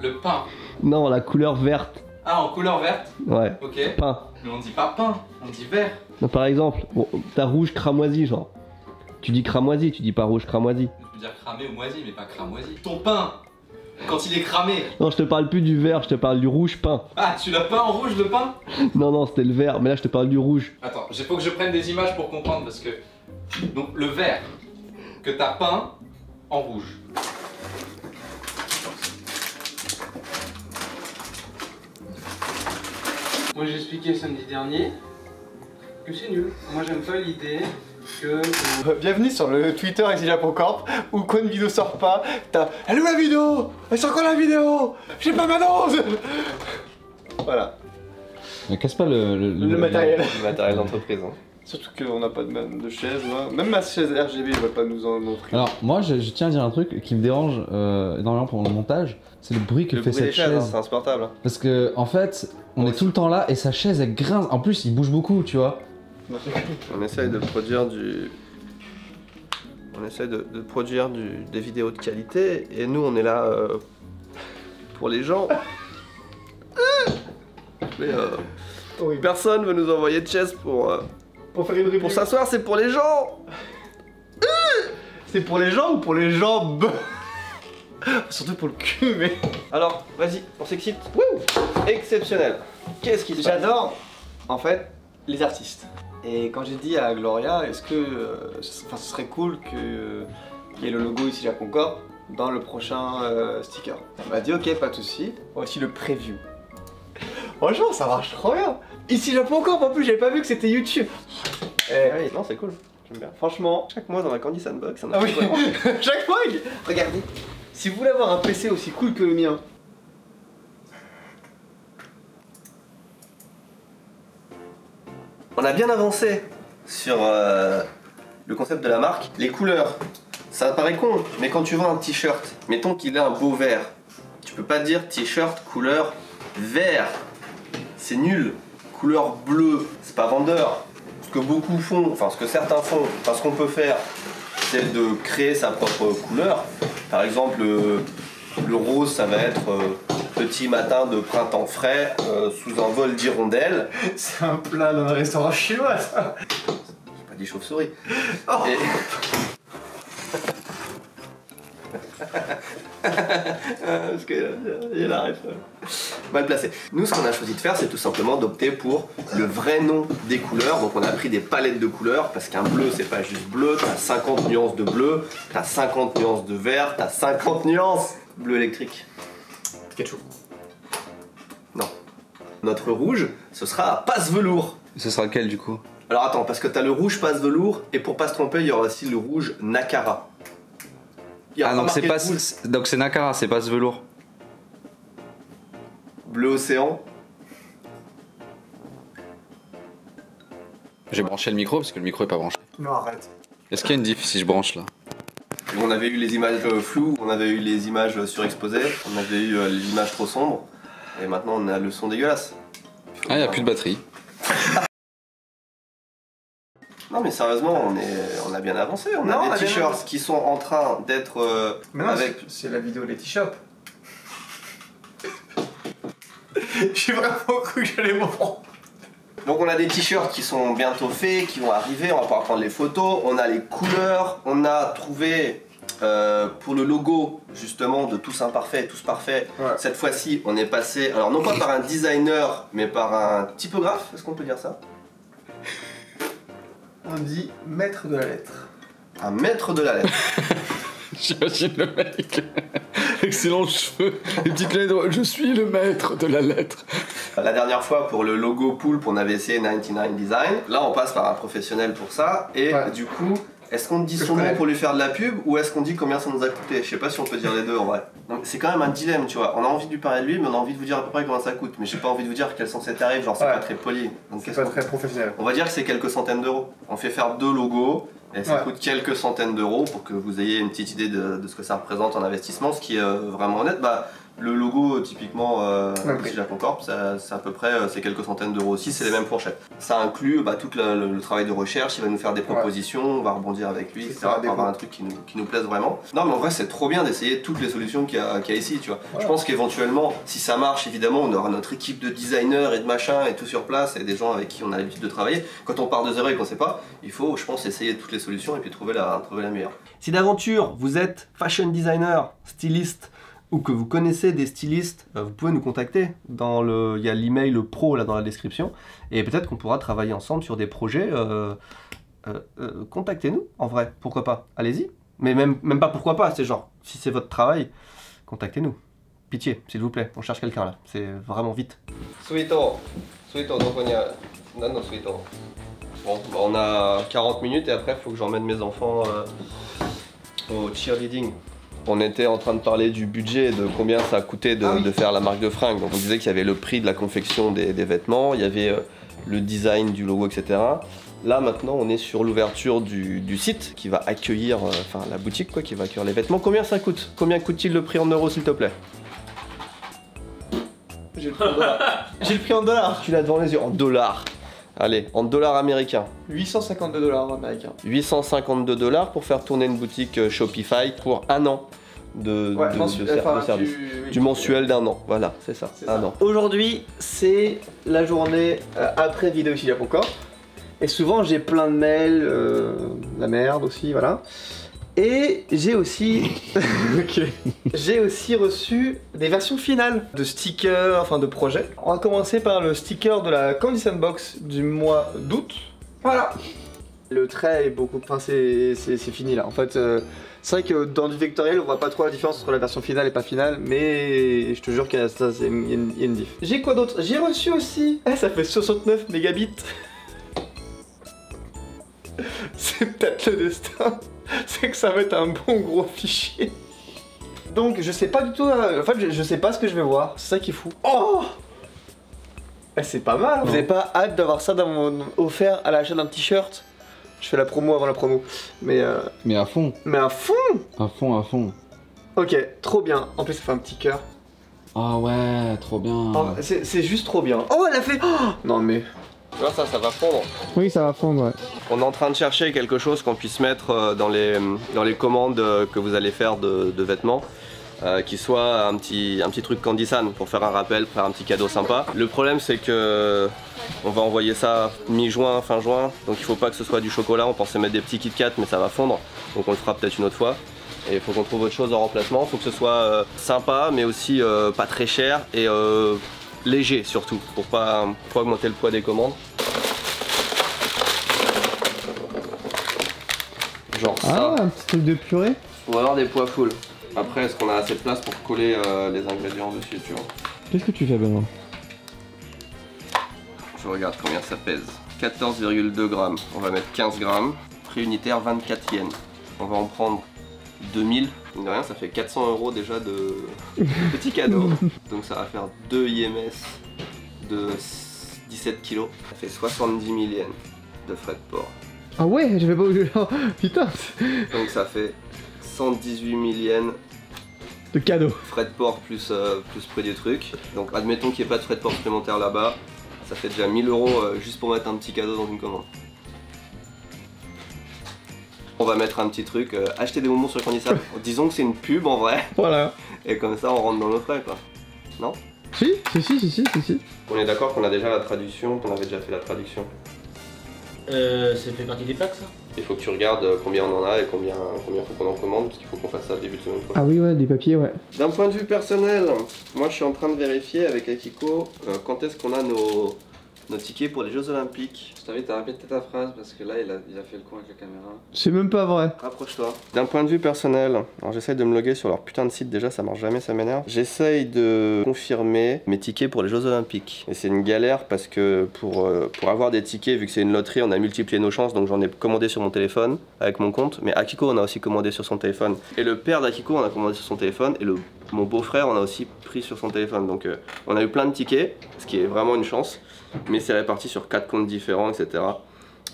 Le pain. Non, la couleur verte. Ah, en couleur verte? Ouais. Ok. Pain. Mais on dit pas pain, on dit vert. Non, par exemple, bon, t'as rouge cramoisi genre. Tu dis cramoisi, tu dis pas rouge cramoisi. Je peux dire cramé ou moisi, mais pas cramoisi. Ton pain, quand il est cramé. Non, je te parle plus du vert, je te parle du rouge pain. Ah, tu l'as peint en rouge le pain? Non, c'était le vert, mais là je te parle du rouge. Attends, il faut que je prenne des images pour comprendre parce que... Donc le vert que t'as peint en rouge. Moi j'ai expliqué samedi dernier que c'est nul. Moi j'aime pas l'idée que... Bienvenue sur le Twitter ExilJaponCorp où quand une vidéo sort pas, t'as « Elle est où la vidéo? Elle sort quand la vidéo? J'ai pas ma dose !» Voilà. Mais casse pas le matériel. Le matériel d'entreprise. Hein. Surtout qu'on n'a pas de chaise là. Même ma chaise RGB, il va pas nous en offrir. Alors, moi je tiens à dire un truc qui me dérange énormément pendant le montage, c'est le bruit que fait cette chaise. Hein, c'est insupportable. Hein. Parce que, en fait, on est tout le temps là et sa chaise elle grince. En plus, il bouge beaucoup, tu vois. On essaye de produire des vidéos de qualité et nous on est là pour les gens. Mais personne veut nous envoyer de chaise pour faire une review. Pour s'asseoir, c'est pour les gens. C'est pour les gens ou pour les jambes? Surtout pour le cul, mais. Alors, vas-y, on s'excite. Wouh! Exceptionnel. Qu'est-ce qui se passe? J'adore, en fait, les artistes. Et quand j'ai dit à Gloria, est-ce que ce serait cool qu'il y ait le logo ici Japon Corp dans le prochain sticker. Elle m'a dit ok, pas de soucis. Voici le preview. Franchement, ça marche trop bien. Ici Japon Corp, en plus, j'avais pas vu que c'était YouTube. Ouais, non, c'est cool. J'aime bien. Franchement, chaque mois dans la Candy Sandbox, on a chaque mois, regardez. Si vous voulez avoir un PC aussi cool que le mien, on a bien avancé sur le concept de la marque. Les couleurs, ça paraît con, mais quand tu vends un t-shirt, mettons qu'il a un beau vert, tu peux pas dire t-shirt couleur vert. C'est nul. Couleur bleue, c'est pas vendeur. Ce que beaucoup font, enfin ce que certains font, enfin ce qu'on peut faire, c'est de créer sa propre couleur. Par exemple, le rose, ça va être petit matin de printemps frais sous un vol d'hirondelles. C'est un plat dans un restaurant chinois, ça. C'est pas des chauves-souris. Oh. Parce qu'il arrive mal placé. Nous, ce qu'on a choisi de faire, c'est tout simplement d'opter pour le vrai nom des couleurs. Donc on a pris des palettes de couleurs, parce qu'un bleu, c'est pas juste bleu. T'as 50 nuances de bleu, t'as 50 nuances de vert, t'as 50 nuances bleu électrique. Ketchup. Non. Notre rouge, ce sera à passe velours. Ce sera lequel du coup? Alors attends, parce que t'as le rouge passe velours, et pour pas se tromper, il y aura aussi le rouge Nakara. Ah donc c'est pas donc c'est Nakara, c'est pas ce velours. Bleu océan. J'ai branché le micro parce que le micro est pas branché. Non, arrête. Est-ce qu'il y a une diff si je branche là? On avait eu les images floues, on avait eu les images surexposées, on avait eu l'image trop sombre, et maintenant on a le son dégueulasse. Ah, il n'y a plus de batterie. Non mais sérieusement, on a bien avancé, on a des t-shirts qui sont en train d'être avec... c'est la vidéo Letty Shop. J'ai vraiment cru que j'allais m'en prendre. Donc on a des t-shirts qui sont bientôt faits, qui vont arriver, on va pouvoir prendre les photos, on a les couleurs, on a trouvé pour le logo justement de Tous Imparfaits, Tous Parfaits, cette fois-ci on est passé, alors non pas par un designer, mais par un typographe, est-ce qu'on peut dire ça? On dit maître de la lettre. Un maître de la lettre. J'imagine le mec. Excellents cheveux, les petites lettres. Je suis le maître de la lettre. La dernière fois pour le logo Poulpe, on avait essayé 99 Design. Là, on passe par un professionnel pour ça. Et du coup, est-ce qu'on dit son nom pour lui faire de la pub ou est-ce qu'on dit combien ça nous a coûté? Je sais pas si on peut dire les deux en vrai. Donc c'est quand même un dilemme, tu vois. On a envie de lui parler de lui, mais on a envie de vous dire à peu près combien ça coûte. Mais j'ai pas envie de vous dire quels sont ses tarifs, genre c'est pas très poli. Donc c'est pas très professionnel. On va dire que c'est quelques centaines d'euros. On fait faire 2 logos. Et ça coûte quelques centaines d'euros pour que vous ayez une petite idée de ce que ça représente en investissement, ce qui est vraiment honnête. Bah, le logo typiquement ici Japon Corp, c'est à peu près c'est quelques centaines d'euros aussi, c'est les mêmes fourchettes. Ça inclut tout le travail de recherche, il va nous faire des propositions, on va rebondir avec lui, etc. pour avoir un truc qui nous plaise vraiment. Non mais en vrai c'est trop bien d'essayer toutes les solutions qu'il y a ici, tu vois. Je pense qu'éventuellement, si ça marche, évidemment, on aura notre équipe de designers et de machin et tout sur place et des gens avec qui on a l'habitude de travailler. Quand on part de zéro et qu'on sait pas, il faut, je pense, essayer toutes les solutions et puis trouver la meilleure. Si d'aventure vous êtes fashion designer, styliste, ou que vous connaissez des stylistes, vous pouvez nous contacter. Il y a l'email pro là dans la description, et peut-être qu'on pourra travailler ensemble sur des projets. Contactez-nous, en vrai, pourquoi pas. Allez-y. Mais même pas pourquoi pas, c'est genre, si c'est votre travail, contactez-nous. Pitié, s'il vous plaît, on cherche quelqu'un là, c'est vraiment vite. Suito, donc on y a... Non, Suito. Bon, bah on a 40 minutes et après il faut que j'emmène mes enfants au cheerleading. On était en train de parler du budget, de combien ça a coûté de faire la marque de fringues. Donc on disait qu'il y avait le prix de la confection des vêtements, il y avait le design du logo, etc. Là maintenant on est sur l'ouverture du site qui va accueillir, enfin la boutique quoi, qui va accueillir les vêtements. Combien ça coûte? Combien coûte-t-il le prix en euros s'il te plaît? J'ai le prix en dollars. J'ai le prix en dollars. Tu l'as devant les yeux, en dollars. Allez, en dollars américains. 852 $ américains. 852 $ pour faire tourner une boutique Shopify pour un an de service. Du mensuel d'un an, voilà, c'est ça, un an. Aujourd'hui, c'est la journée après vidéo ici Japon Corp. Et souvent, j'ai plein de mails, la merde aussi, voilà. Et j'ai aussi... J'ai aussi reçu des versions finales de stickers, enfin de projets. On va commencer par le sticker de la Candy Sandbox du mois d'août. Voilà. Le trait est beaucoup... Enfin c'est fini là. En fait, c'est vrai que dans du vectoriel, on voit pas trop la différence entre la version finale et pas finale, mais je te jure qu'il y a ça, il y a une diff. J'ai quoi d'autre? J'ai reçu aussi... ça fait 69 mégabits. C'est peut-être le destin. C'est que ça va être un bon gros fichier. Donc je sais pas du tout, en fait je sais pas ce que je vais voir, c'est ça qui est fou. Oh, c'est pas mal. Vous avez pas hâte d'avoir ça dans mon offert à l'achat d'un t-shirt? Je fais la promo avant la promo. Mais à fond. Mais à fond. À fond, à fond. Ok, trop bien. En plus ça fait un petit cœur. Ah ouais, trop bien. Oh, c'est juste trop bien. Oh elle a fait... Oh non mais... Tu vois ça va fondre. Oui, ça va fondre, ouais. On est en train de chercher quelque chose qu'on puisse mettre dans les commandes que vous allez faire de vêtements. Qui soit un petit truc Candysan pour faire un rappel, faire un petit cadeau sympa. Le problème c'est que on va envoyer ça mi-juin, fin juin, donc il faut pas que ce soit du chocolat. On pensait mettre des petits Kit Kat mais ça va fondre, donc on le fera peut-être une autre fois. Et il faut qu'on trouve autre chose en remplacement, il faut que ce soit sympa mais aussi pas très cher et léger surtout, pour pas augmenter le poids des commandes. Genre ça. Ah, un petit truc de purée. Ou alors des pois full. Après, est-ce qu'on a assez de place pour coller les ingrédients dessus, tu vois? Qu'est-ce que tu fais, Benoît? Je regarde combien ça pèse. 14,2 grammes. On va mettre 15 grammes. Prix unitaire 24 yens. On va en prendre 2000. Mine de rien, ça fait 400 € déjà de petits cadeaux. Donc ça va faire 2 IMS de 17 kg. Ça fait 70 000 yens de frais de port. Ah ouais, j'avais pas oublié. Putain. Donc ça fait 118 000 yens de cadeaux. Frais de port plus prix du truc. Donc admettons qu'il n'y ait pas de frais de port supplémentaire là-bas. Ça fait déjà 1000 € juste pour mettre un petit cadeau dans une commande. On va mettre un petit truc, acheter des bonbons sur Candysan. Disons que c'est une pub en vrai. Voilà. Et comme ça on rentre dans nos frais quoi. Non? Si. On est d'accord qu'on a déjà la traduction, qu'on avait déjà fait la traduction. Ça fait partie des packs ça? Il faut que tu regardes combien on en a et combien faut qu'on en commande, parce qu'il faut qu'on fasse ça début de semaine prochaine. Ah oui, ouais, des papiers, ouais. D'un point de vue personnel, moi je suis en train de vérifier avec Akiko quand est-ce qu'on a nos tickets pour les Jeux Olympiques. Je t'invite à répéter ta phrase parce que là il a fait le con avec la caméra. C'est même pas vrai. Rapproche-toi. D'un point de vue personnel, alors j'essaye de me loguer sur leur putain de site, déjà ça marche jamais, ça m'énerve. J'essaye de confirmer mes tickets pour les Jeux Olympiques. Et c'est une galère parce que pour avoir des tickets, vu que c'est une loterie, on a multiplié nos chances, donc j'en ai commandé sur mon téléphone avec mon compte. Mais Akiko on a aussi commandé sur son téléphone. Et le père d'Akiko on a commandé sur son téléphone. Et mon beau-frère on a aussi pris sur son téléphone. Donc on a eu plein de tickets, ce qui est vraiment une chance. Mais c'est réparti sur 4 comptes différents, etc.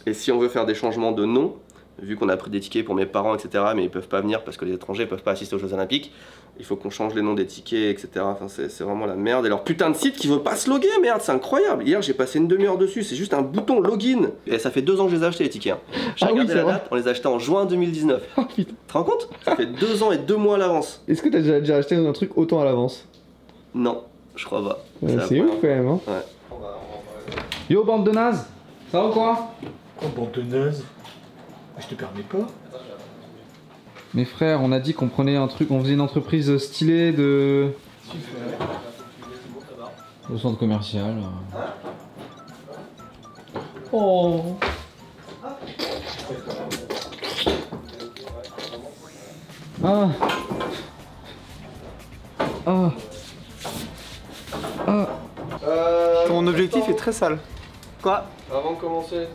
Et si on veut faire des changements de nom, vu qu'on a pris des tickets pour mes parents, etc., mais ils peuvent pas venir parce que les étrangers peuvent pas assister aux Jeux Olympiques, il faut qu'on change les noms des tickets, etc. Enfin, c'est vraiment la merde. Et leur putain de site qui veut pas se loguer, merde, c'est incroyable. Hier, j'ai passé une demi-heure dessus, c'est juste un bouton login. Et ça fait 2 ans que je les ai achetés, les tickets. Hein. J'ai regardé la date, on les a achetés en juin 2019. Oh putain. Tu te rends compte? Ça fait 2 ans et 2 mois à l'avance. Est-ce que t'as déjà acheté un truc autant à l'avance? Non, je crois pas. C'est ouf quand même, hein. Ouais. Yo bande de nazes, ça va ou quoi? Oh bande de nazes? Je te permets pas. Mes frères, on a dit qu'on prenait un truc, on faisait une entreprise stylée de centre commercial. Oh. Ah. Ah. Ah. Ton objectif est très sale. Quoi? Avant de commencer,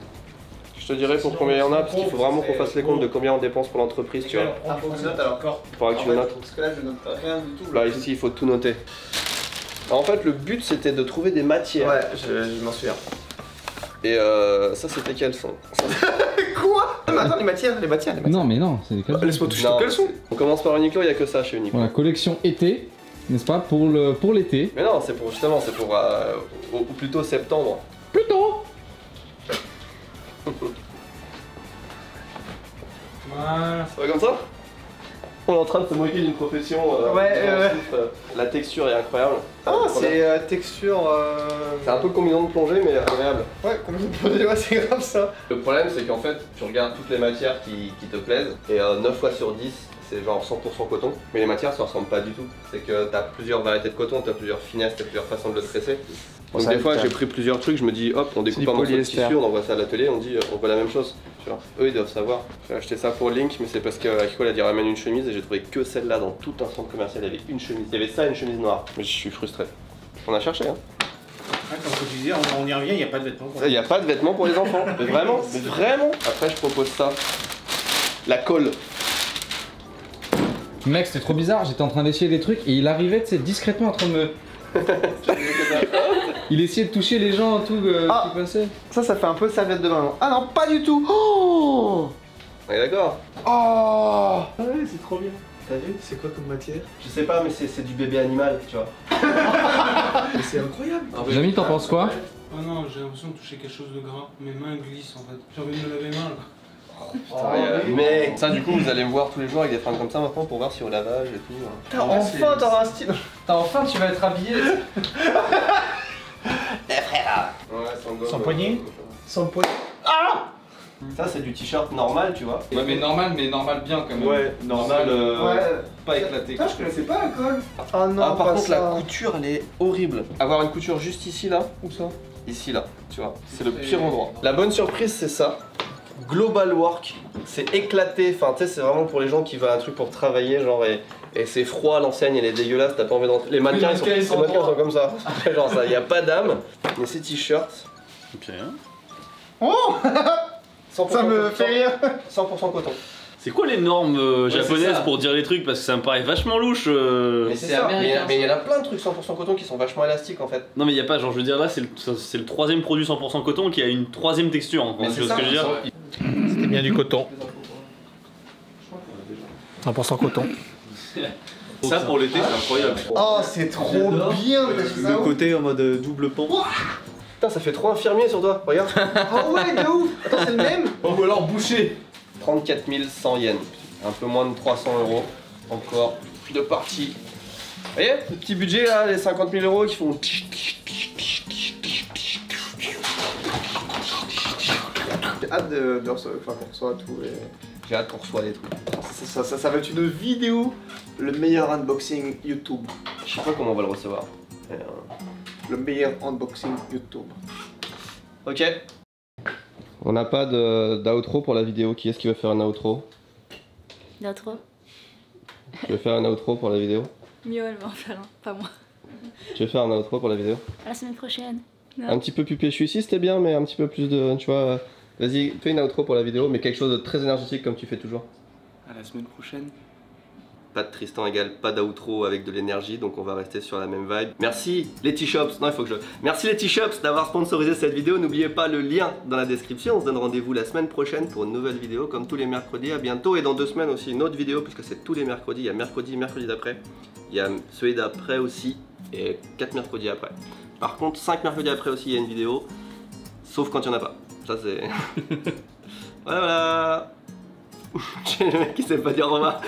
je te dirai pour combien il y en a, parce qu'il faut vraiment qu'on fasse les comptes de combien on dépense pour l'entreprise, tu vois. Ah, faut que je note alors. Il faudra que tu le notes. Parce que là, je note rien du tout. Là, ici, il faut tout noter. Alors, en fait, le but, c'était de trouver des matières. Ouais, je m'en souviens. Et ça, c'était quelles sont? Quoi? Non, mais attends, les matières. Non mais non, c'est des caleçons. Laisse-moi toucher quelles sont? On commence par Uniqlo, il n'y a que ça chez Uniqlo. Voilà, collection été, n'est-ce pas, pour l'été. Mais non, c'est pour justement, c'est pour ou plutôt septembre. Plutôt. Voilà. Ça va comme ça? On est en train de se moquer d'une profession. La texture est incroyable. Ah, c'est texture. C'est un peu combinaison de plongée, mais agréable. Ouais, combinaison de plongée, ouais, c'est grave ça. Le problème, c'est qu'en fait, tu regardes toutes les matières qui te plaisent, et 9 fois sur 10, c'est genre 100% coton. Mais les matières, ça ressemble pas du tout. C'est que t'as plusieurs variétés de coton, t'as plusieurs finesses, t'as plusieurs façons de le tresser. Donc des fois, j'ai pris plusieurs trucs, je me dis, hop, on découpe un morceau de tissu, on envoie ça à l'atelier, on dit, on voit la même chose. Tu vois. Eux, ils doivent savoir. J'ai acheté ça pour Link, mais c'est parce qu'Akiko a dit ramène une chemise, et j'ai trouvé que celle-là dans tout un centre commercial. Il y avait une chemise. Il y avait ça et une chemise noire. Mais je suis frustré. On a cherché, hein. Ouais, comme tu disais, on y revient, il n'y a pas de vêtements. Il n'y a pas de vêtements pour les enfants. Mais vraiment, mais vraiment. Après, je propose ça. La colle. Mec, c'était trop bizarre, j'étais en train d'essayer des trucs et il arrivait, tu sais, discrètement en train de me. Il essayait de toucher les gens, tout qui passaient. Ça fait un peu serviette de maman. Ah non, pas du tout. Oh, On est d'accord. oh. Ouais, c'est trop bien. T'as vu, c'est quoi comme matière? Je sais pas, mais c'est du bébé animal, tu vois. Mais c'est incroyable. Jamy, t'en penses quoi? Oh non, j'ai l'impression de toucher quelque chose de gras. Mes mains glissent en fait. J'ai envie de me laver les mains là. Mais ça, du coup, vous allez me voir tous les jours avec des fringues comme ça maintenant pour voir si au lavage et tout. Enfin, t'auras un style. Enfin, tu vas être habillé. Eh frère. Ouais, Sans poignée. Sans poignée. Ah. Ça, c'est du t-shirt normal, tu vois. Ouais, mais normal bien quand même. Ouais, normal, pas éclaté. Putain, je connaissais pas la colle. Ah non, par pas contre, ça. la couture, elle est horrible. Avoir une couture juste ici, là. Où ça? Ici, là, tu vois. C'est le pire endroit. La bonne surprise, c'est ça. Global Work, c'est éclaté, enfin tu sais c'est vraiment pour les gens qui veulent un truc pour travailler genre et c'est froid, l'enseigne elle est dégueulasse, t'as pas envie d'entrer. Les mannequins, ils sont comme ça, genre ça, y a pas d'âme. Mais ces t-shirts, Ok. Oh 100% ça me fait rire. 100% coton. C'est quoi les normes japonaises c'est ça. pour dire les trucs? Parce que ça me paraît vachement louche. Mais c'est américain. Mais il y en a plein de trucs 100% coton qui sont vachement élastiques en fait. Non mais y a pas, genre je veux dire là c'est le troisième produit 100% coton qui a une troisième texture. Hein, Mais tu vois ce que je veux dire? C'était bien du coton. 100% coton. Ça pour l'été c'est incroyable. Oh, c'est trop bien. Le côté en mode double pan. Putain, ça fait trop infirmier sur toi, regarde. Oh ouais, de ouf. Attends, c'est le même. Ou alors boucher. 34 100 yens, un peu moins de 300 €. Encore deux parties. Vous voyez, le petit budget là, les 50 000 € qui font. J'ai hâte de recevoir, qu'on reçoit tout. J'ai hâte qu'on reçoive des trucs. Ça va être une vidéo, le meilleur unboxing YouTube. Je sais pas comment on va le recevoir. Le meilleur unboxing YouTube. Ok. On n'a pas d'outro pour la vidéo. Qui est-ce qui veut faire un outro? D'autres? Tu veux faire un outro pour la vidéo? Mio, elle va en faire un, pas moi. Tu veux faire un outro pour la vidéo? À la semaine prochaine. Un petit peu pupé, je suis ici, c'était bien, mais un petit peu plus de, tu vois. Vas-y, fais une outro pour la vidéo, mais quelque chose de très énergétique comme tu fais toujours. À la semaine prochaine. Pas de Tristan égale pas d'outro avec de l'énergie, donc on va rester sur la même vibe. Merci les T-Shops, non il faut que je... Merci les T-Shops d'avoir sponsorisé cette vidéo, n'oubliez pas le lien dans la description. On se donne rendez-vous la semaine prochaine pour une nouvelle vidéo, comme tous les mercredis, à bientôt. Et dans 2 semaines aussi une autre vidéo, puisque c'est tous les mercredis, il y a mercredi d'après, il y a celui d'après aussi, et 4 mercredis après. Par contre 5 mercredis après aussi il y a une vidéo, sauf quand il n'y en a pas. Ça c'est... voilà. J'ai le mec qui sait pas dire au revoir.